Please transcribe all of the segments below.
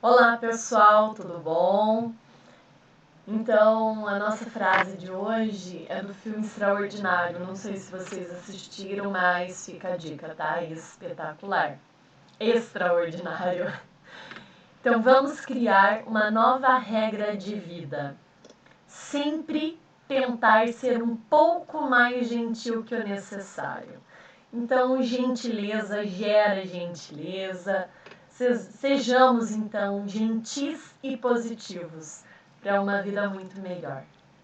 Olá pessoal, tudo bom? Então, a nossa frase de hoje é do filme Extraordinário. Não sei se vocês assistiram, mas fica a dica, tá? Espetacular. Extraordinário. Então, vamos criar uma nova regra de vida. Sempre tentar ser um pouco mais gentil que o necessário. Então, gentileza gera gentileza. Sejamos, então, gentis e positivos para uma vida muito melhor,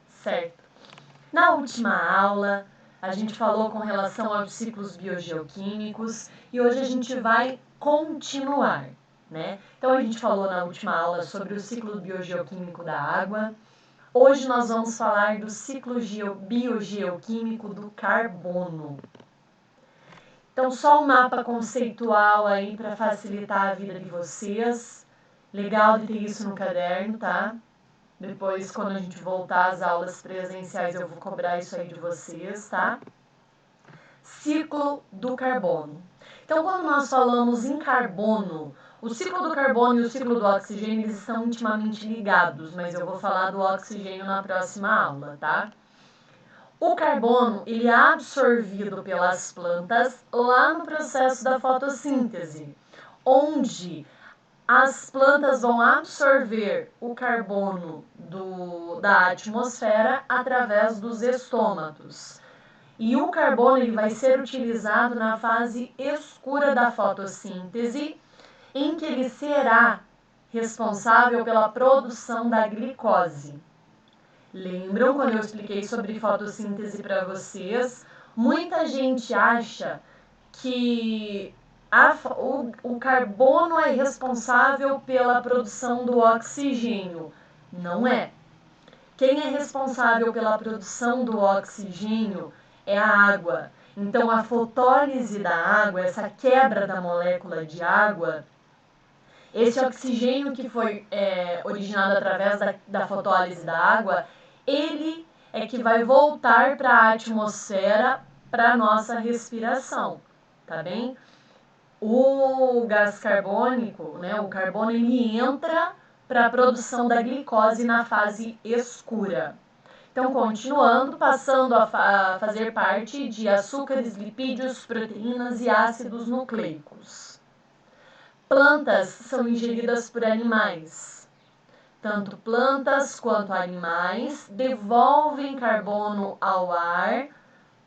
certo? Na última aula, a gente falou com relação aos ciclos biogeoquímicos e hoje a gente vai continuar, né? Então, a gente falou na última aula sobre o ciclo biogeoquímico da água. Hoje nós vamos falar do ciclo biogeoquímico do carbono. Então, só um mapa conceitual aí para facilitar a vida de vocês. Legal de ter isso no caderno, tá? Depois, quando a gente voltar às aulas presenciais, eu vou cobrar isso aí de vocês, tá? Ciclo do carbono. Então, quando nós falamos em carbono, o ciclo do carbono e o ciclo do oxigênio, eles estão intimamente ligados, mas eu vou falar do oxigênio na próxima aula, tá? O carbono, ele é absorvido pelas plantas lá no processo da fotossíntese, onde as plantas vão absorver o carbono da atmosfera através dos estômatos. E o carbono ele vai ser utilizado na fase escura da fotossíntese, em que ele será responsável pela produção da glicose. Lembram quando eu expliquei sobre fotossíntese para vocês? Muita gente acha que o carbono é responsável pela produção do oxigênio. Não é. Quem é responsável pela produção do oxigênio é a água. Então, a fotólise da água, essa quebra da molécula de água, esse oxigênio que foi originado através da fotólise da água, ele é que vai voltar para a atmosfera para a nossa respiração, tá bem? O gás carbônico, né, o carbono, ele entra para a produção da glicose na fase escura. Então, continuando, passando a fazer parte de açúcares, lipídios, proteínas e ácidos nucleicos. Plantas são ingeridas por animais. Tanto plantas quanto animais devolvem carbono ao ar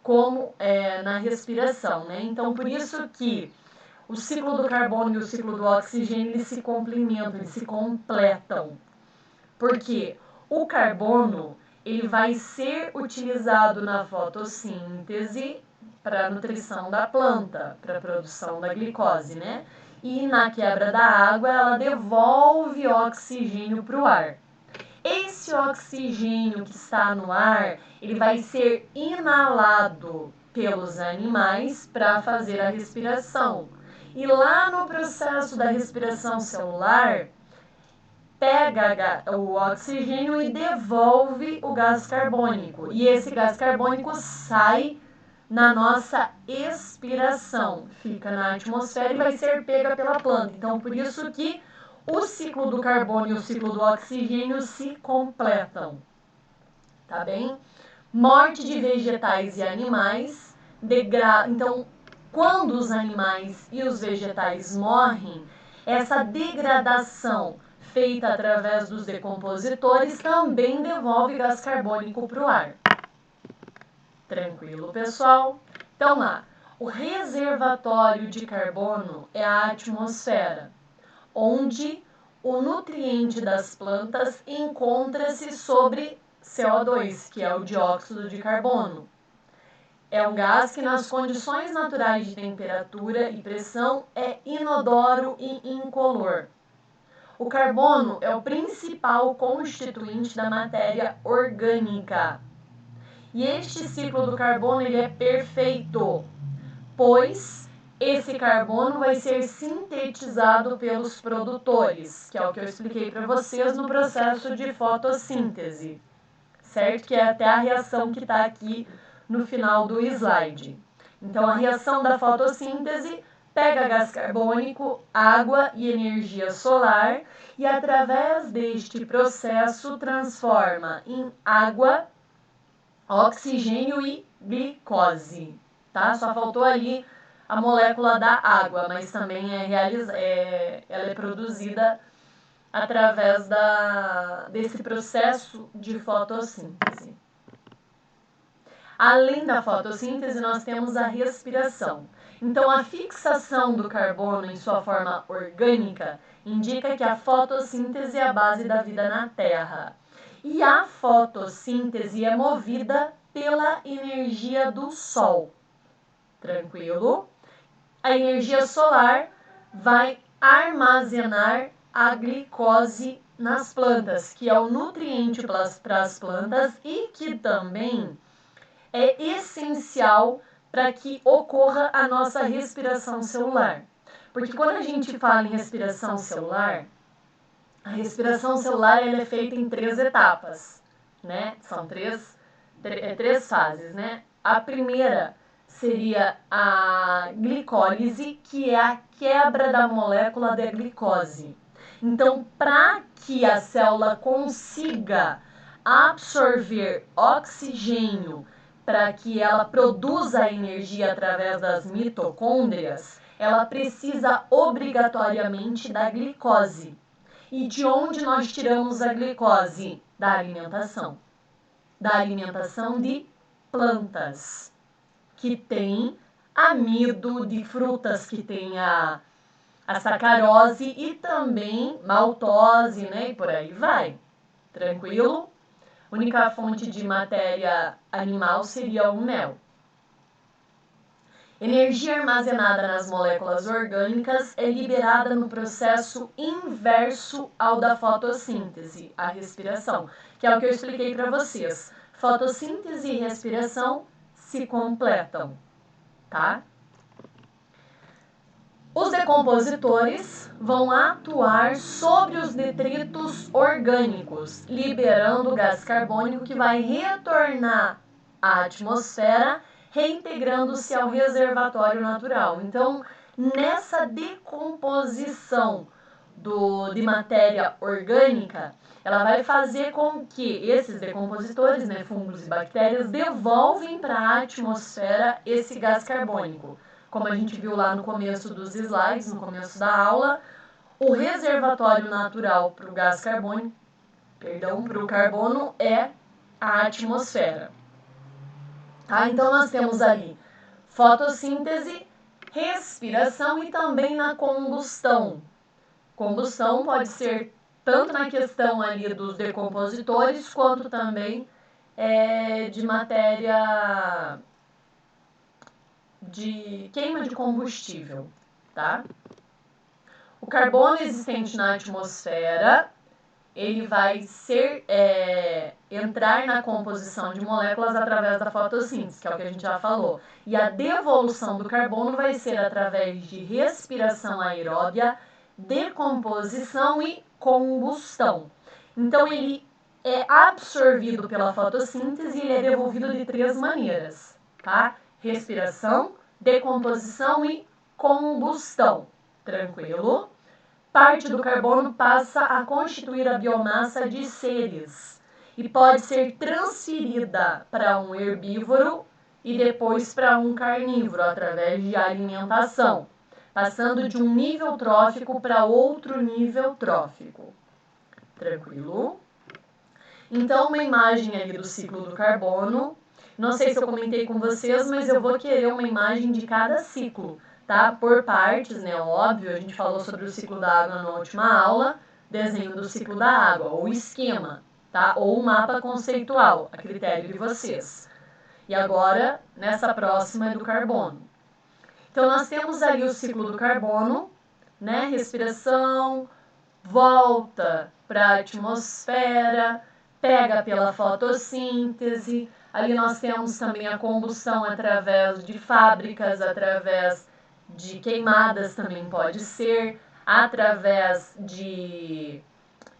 como na respiração, né? Então, por isso que o ciclo do carbono e o ciclo do oxigênio eles se complementam, eles se completam. Porque o carbono ele vai ser utilizado na fotossíntese para a nutrição da planta, para a produção da glicose, né? E na quebra da água, ela devolve oxigênio para o ar. Esse oxigênio que está no ar, ele vai ser inalado pelos animais para fazer a respiração. E lá no processo da respiração celular, pega o oxigênio e devolve o gás carbônico. E esse gás carbônico sai na nossa expiração, fica na atmosfera e vai ser pega pela planta. Então, por isso que o ciclo do carbono e o ciclo do oxigênio se completam, tá bem? Morte de vegetais e animais, então, quando os animais e os vegetais morrem, essa degradação feita através dos decompositores também devolve gás carbônico para o ar. Tranquilo, pessoal? Então lá, o reservatório de carbono é a atmosfera, onde o nutriente das plantas encontra-se sobre CO2, que é o dióxido de carbono. É um gás que nas condições naturais de temperatura e pressão é inodoro e incolor. O carbono é o principal constituinte da matéria orgânica. E este ciclo do carbono ele é perfeito, pois esse carbono vai ser sintetizado pelos produtores, que é o que eu expliquei para vocês no processo de fotossíntese, certo? Que é até a reação que está aqui no final do slide. Então, a reação da fotossíntese pega gás carbônico, água e energia solar e através deste processo transforma em água, oxigênio e glicose, tá? Só faltou ali a molécula da água, mas também ela é produzida através desse processo de fotossíntese. Além da fotossíntese, nós temos a respiração. Então, a fixação do carbono em sua forma orgânica indica que a fotossíntese é a base da vida na Terra. E a fotossíntese é movida pela energia do Sol. Tranquilo? A energia solar vai armazenar a glicose nas plantas, que é o nutriente para as plantas e que também é essencial para que ocorra a nossa respiração celular. Porque quando a gente fala em respiração celular, a respiração celular ela é feita em 3 etapas, né? São três fases, né? A primeira seria a glicólise, que é a quebra da molécula da glicose. Então, para que a célula consiga absorver oxigênio, para que ela produza energia através das mitocôndrias, ela precisa obrigatoriamente da glicose. E de onde nós tiramos a glicose? Da alimentação. Da alimentação de plantas, que tem amido, de frutas que tem a sacarose e também maltose, né? E por aí vai. Tranquilo? Única fonte de matéria animal seria o mel. Energia armazenada nas moléculas orgânicas é liberada no processo inverso ao da fotossíntese, a respiração, que é o que eu expliquei para vocês. Fotossíntese e respiração se completam, tá? Os decompositores vão atuar sobre os detritos orgânicos, liberando gás carbônico que vai retornar à atmosfera, reintegrando-se ao reservatório natural. Então, nessa decomposição de matéria orgânica, ela vai fazer com que esses decompositores, né, fungos e bactérias, devolvem para a atmosfera esse gás carbônico. Como a gente viu lá no começo dos slides, no começo da aula, o reservatório natural para o gás carbônico, para o carbono é a atmosfera. Tá? Então nós temos ali fotossíntese, respiração e também na combustão. Combustão pode ser tanto na questão ali dos decompositores, quanto também de matéria de queima de combustível, tá? O carbono existente na atmosfera, ele vai entrar na composição de moléculas através da fotossíntese, que é o que a gente já falou. E a devolução do carbono vai ser através de respiração aeróbia, decomposição e combustão. Então, ele é absorvido pela fotossíntese e ele é devolvido de 3 maneiras, tá? Respiração, decomposição e combustão. Tranquilo? Parte do carbono passa a constituir a biomassa de seres e pode ser transferida para um herbívoro e depois para um carnívoro através de alimentação, passando de um nível trófico para outro nível trófico. Tranquilo? Então, uma imagem ali do ciclo do carbono. Não sei se eu comentei com vocês, mas eu vou querer uma imagem de cada ciclo, tá? Por partes, né? Óbvio, a gente falou sobre o ciclo da água na última aula, desenho do ciclo da água, ou esquema, tá? Ou mapa conceitual, a critério de vocês. E agora, nessa próxima é do carbono. Então, nós temos ali o ciclo do carbono, né? Respiração, volta para a atmosfera, pega pela fotossíntese. Ali nós temos também a combustão através de fábricas, através de queimadas também pode ser, através de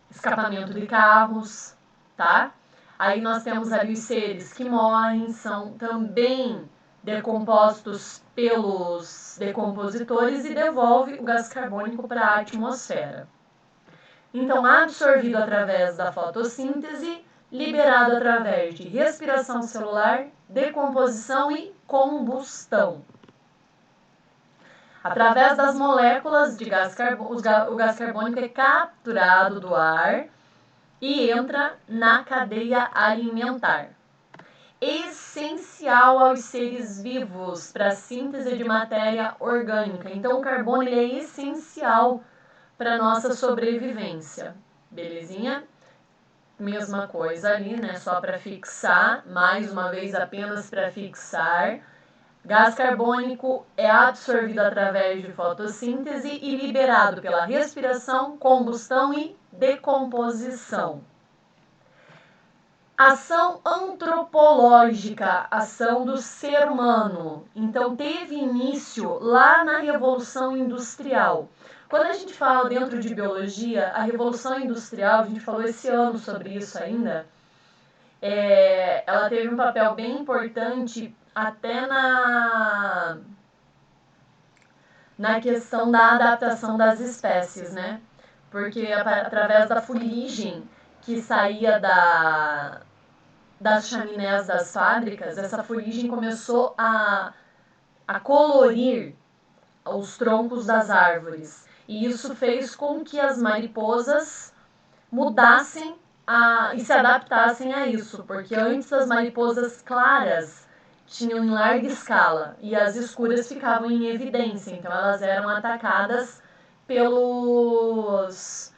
escapamento de carros, tá? Aí nós temos ali os seres que morrem, são também decompostos pelos decompositores e devolve o gás carbônico para a atmosfera. Então, absorvido através da fotossíntese, liberado através de respiração celular, decomposição e combustão. Através das moléculas de gás carbônico, o gás carbônico é capturado do ar e entra na cadeia alimentar. Essencial aos seres vivos para a síntese de matéria orgânica. Então, o carbono ele é essencial para a nossa sobrevivência. Belezinha? Mesma coisa ali, né? Só para fixar, mais uma vez apenas para fixar. Gás carbônico é absorvido através de fotossíntese e liberado pela respiração, combustão e decomposição. Ação antropológica, ação do ser humano. Então, teve início lá na Revolução Industrial. Quando a gente fala dentro de biologia, a Revolução Industrial, a gente falou esse ano sobre isso ainda, ela teve um papel bem importante até na questão da adaptação das espécies, né? Porque através da fuligem que saía das chaminés das fábricas, essa fuligem começou a colorir os troncos das árvores. E isso fez com que as mariposas mudassem e se adaptassem a isso, porque antes as mariposas claras tinham em larga escala e as escuras ficavam em evidência, então elas eram atacadas pelos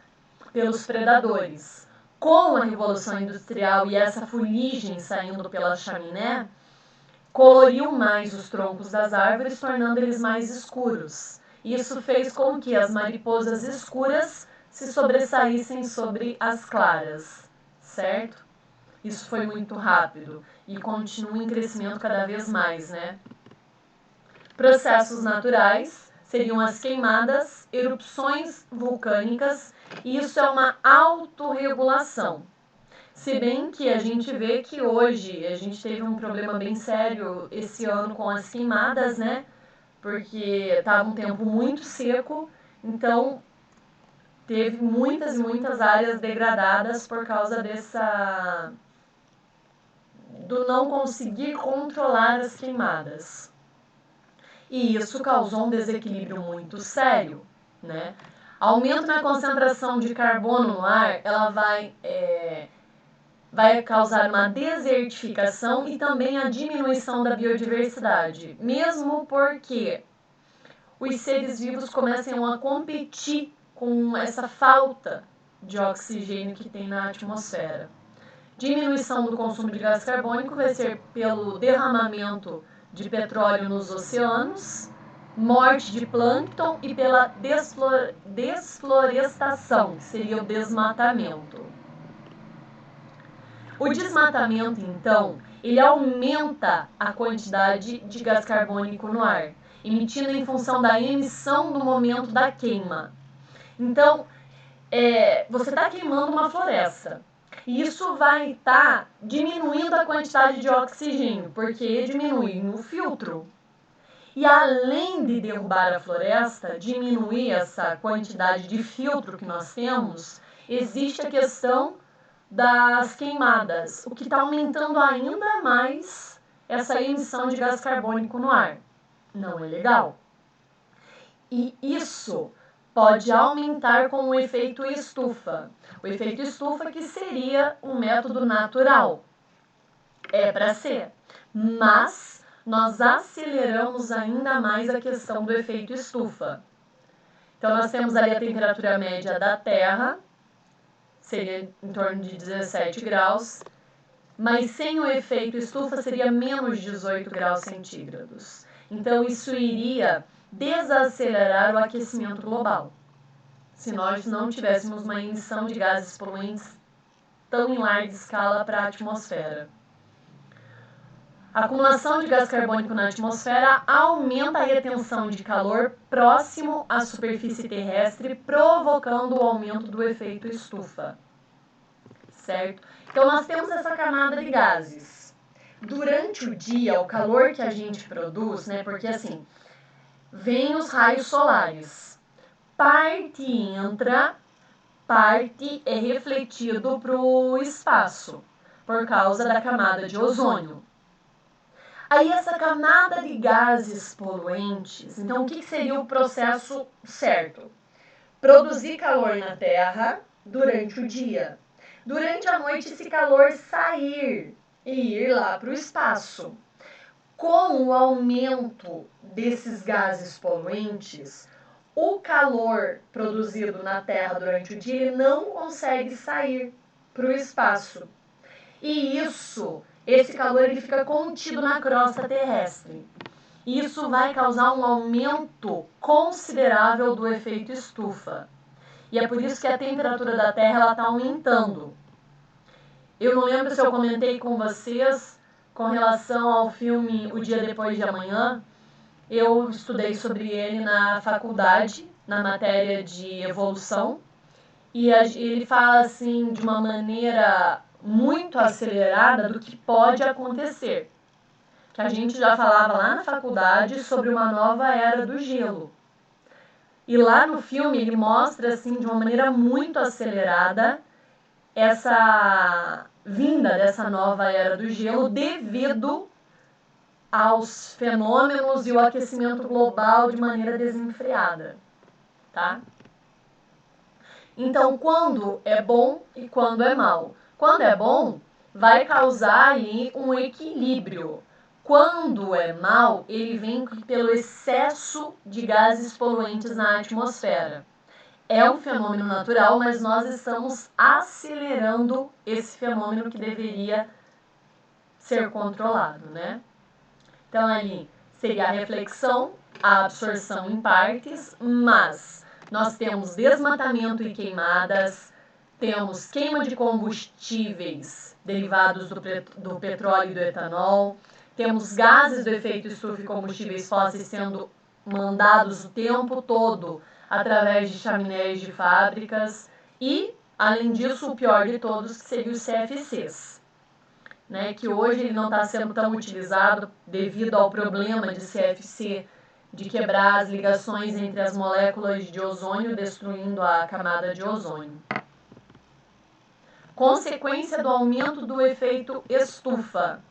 predadores. Com a Revolução Industrial e essa fuligem saindo pela chaminé, coloriu mais os troncos das árvores, tornando eles mais escuros. Isso fez com que as mariposas escuras se sobressaíssem sobre as claras, certo? Isso foi muito rápido e continua em crescimento cada vez mais, né? Processos naturais seriam as queimadas, erupções vulcânicas, e isso é uma autorregulação. Se bem que a gente vê que hoje a gente teve um problema bem sério esse ano com as queimadas, né? Porque estava um tempo muito seco, então teve muitas e muitas áreas degradadas por causa do não conseguir controlar as queimadas. E isso causou um desequilíbrio muito sério, né? Aumento na concentração de carbono no ar, ela vai causar uma desertificação e também a diminuição da biodiversidade, mesmo porque os seres vivos começam a competir com essa falta de oxigênio que tem na atmosfera. Diminuição do consumo de gás carbônico vai ser pelo derramamento de petróleo nos oceanos, morte de plâncton e pela desflorestação, que seria o desmatamento. O desmatamento, então, ele aumenta a quantidade de gás carbônico no ar, emitindo em função da emissão no momento da queima. Então, você está queimando uma floresta. E isso vai estar diminuindo a quantidade de oxigênio, porque diminui o filtro. E além de derrubar a floresta, diminuir essa quantidade de filtro que nós temos, existe a questão das queimadas, o que está aumentando ainda mais essa emissão de gás carbônico no ar. Não é legal. E isso pode aumentar com o efeito estufa. O efeito estufa que seria um método natural. É para ser. Mas nós aceleramos ainda mais a questão do efeito estufa. Então nós temos ali a temperatura média da Terra, seria em torno de 17 graus, mas sem o efeito estufa seria menos 18 graus centígrados. Então isso iria desacelerar o aquecimento global, se nós não tivéssemos uma emissão de gases poluentes tão em larga escala para a atmosfera. A acumulação de gás carbônico na atmosfera aumenta a retenção de calor próximo à superfície terrestre, provocando o aumento do efeito estufa. Certo? Então, nós temos essa camada de gases. Durante o dia, o calor que a gente produz, né? Porque assim, vem os raios solares. Parte entra, parte é refletido para o espaço, por causa da camada de ozônio. Aí essa camada de gases poluentes, então o que seria o processo certo? Produzir calor na Terra durante o dia. Durante a noite, esse calor sair e ir lá para o espaço. Com o aumento desses gases poluentes, o calor produzido na Terra durante o dia ele não consegue sair para o espaço. E esse calor ele fica contido na crosta terrestre. Isso vai causar um aumento considerável do efeito estufa. E é por isso que a temperatura da Terra está aumentando. Eu não lembro se eu comentei com vocês com relação ao filme O Dia Depois de Amanhã. Eu estudei sobre ele na faculdade, na matéria de evolução. E ele fala assim de uma maneira muito acelerada do que pode acontecer. Que a gente já falava lá na faculdade sobre uma nova era do gelo. E lá no filme ele mostra assim de uma maneira muito acelerada essa vinda dessa nova era do gelo devido aos fenômenos e o aquecimento global de maneira desenfreada, tá? Então, quando é bom e quando é mal. Quando é bom, vai causar aí um equilíbrio. Quando é mal, ele vem pelo excesso de gases poluentes na atmosfera. É um fenômeno natural, mas nós estamos acelerando esse fenômeno que deveria ser controlado, né? Então, ali seria a reflexão, a absorção em partes, mas nós temos desmatamento e queimadas, temos queima de combustíveis derivados do petróleo e do etanol, temos gases do efeito estufa e combustíveis fósseis sendo mandados o tempo todo através de chaminés de fábricas e, além disso, o pior de todos, que seria os CFCs. Né, que hoje ele não está sendo tão utilizado devido ao problema de CFC, de quebrar as ligações entre as moléculas de ozônio, destruindo a camada de ozônio. Consequência do aumento do efeito estufa.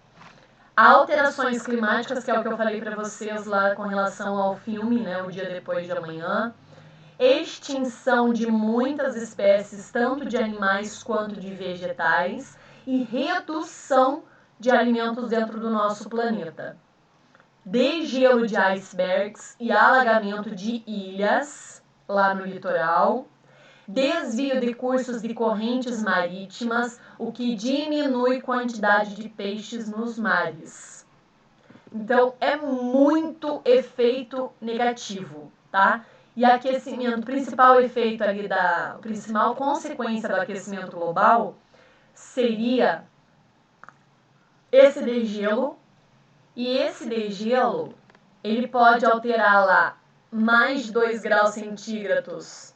Alterações climáticas, que é o que eu falei para vocês lá com relação ao filme, né, O Dia Depois de Amanhã. Extinção de muitas espécies, tanto de animais quanto de vegetais, e redução de alimentos dentro do nosso planeta. Degelo de icebergs e alagamento de ilhas lá no litoral. Desvio de cursos de correntes marítimas, o que diminui a quantidade de peixes nos mares. Então, é muito efeito negativo, tá? E aquecimento, o principal efeito ali a principal consequência do aquecimento global seria esse degelo, e esse degelo, ele pode alterar lá mais de 2 graus centígrados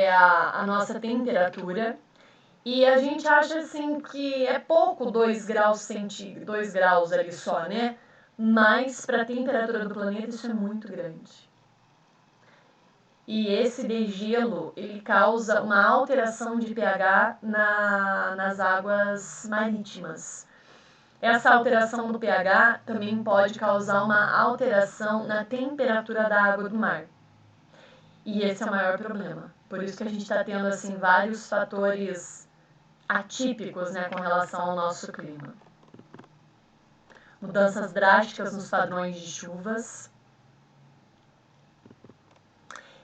a nossa temperatura, e a gente acha assim que é pouco 2 graus centígrados, 2 graus ali só, né? Mas para a temperatura do planeta isso é muito grande. E esse degelo, ele causa uma alteração de pH nas águas marítimas. Essa alteração do pH também pode causar uma alteração na temperatura da água do mar. E esse é o maior problema. Por isso que a gente está tendo assim, vários fatores atípicos, né, com relação ao nosso clima. Mudanças drásticas nos padrões de chuvas.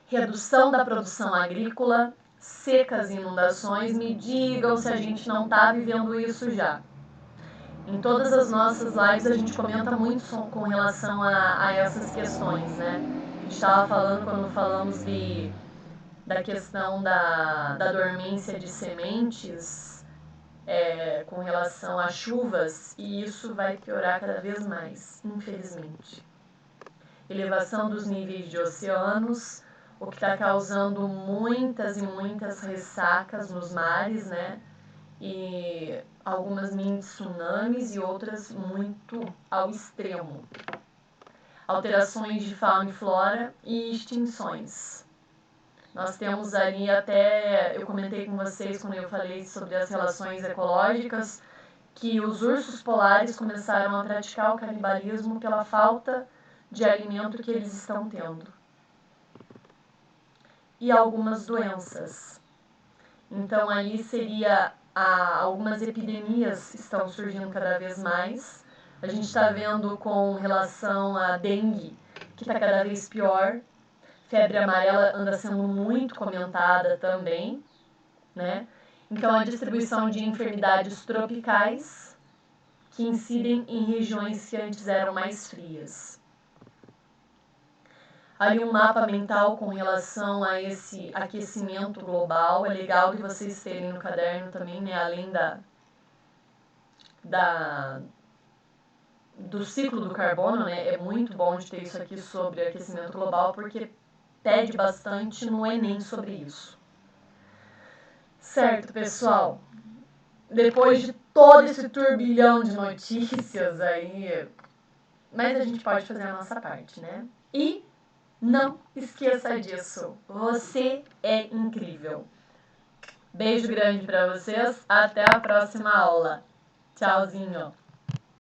Redução da produção agrícola, secas e inundações. Me digam se a gente não está vivendo isso já. Em todas as nossas lives a gente comenta muito com relação a essas questões, né? A gente estava falando quando falamos da questão da dormência de sementes com relação a chuvas, e isso vai piorar cada vez mais, infelizmente. Elevação dos níveis de oceanos, o que está causando muitas e muitas ressacas nos mares, né? e algumas mini tsunamis e outras muito ao extremo. Alterações de fauna e flora e extinções. Nós temos ali até, eu comentei com vocês quando eu falei sobre as relações ecológicas, que os ursos polares começaram a praticar o canibalismo pela falta de alimento que eles estão tendo. E algumas doenças. Então ali seria algumas epidemias estão surgindo cada vez mais. A gente está vendo com relação à dengue, que está cada vez pior. Febre amarela anda sendo muito comentada também, né? Então a distribuição de enfermidades tropicais que incidem em regiões que antes eram mais frias. Ali um mapa mental com relação a esse aquecimento global. É legal de vocês terem no caderno também, né? Além do ciclo do carbono, né? É muito bom de ter isso aqui sobre aquecimento global, porque pede bastante no Enem sobre isso. Certo, pessoal? Depois de todo esse turbilhão de notícias aí, mas a gente pode fazer a nossa parte, né? E não esqueça disso. Você é incrível. Beijo grande pra vocês. Até a próxima aula. Tchauzinho.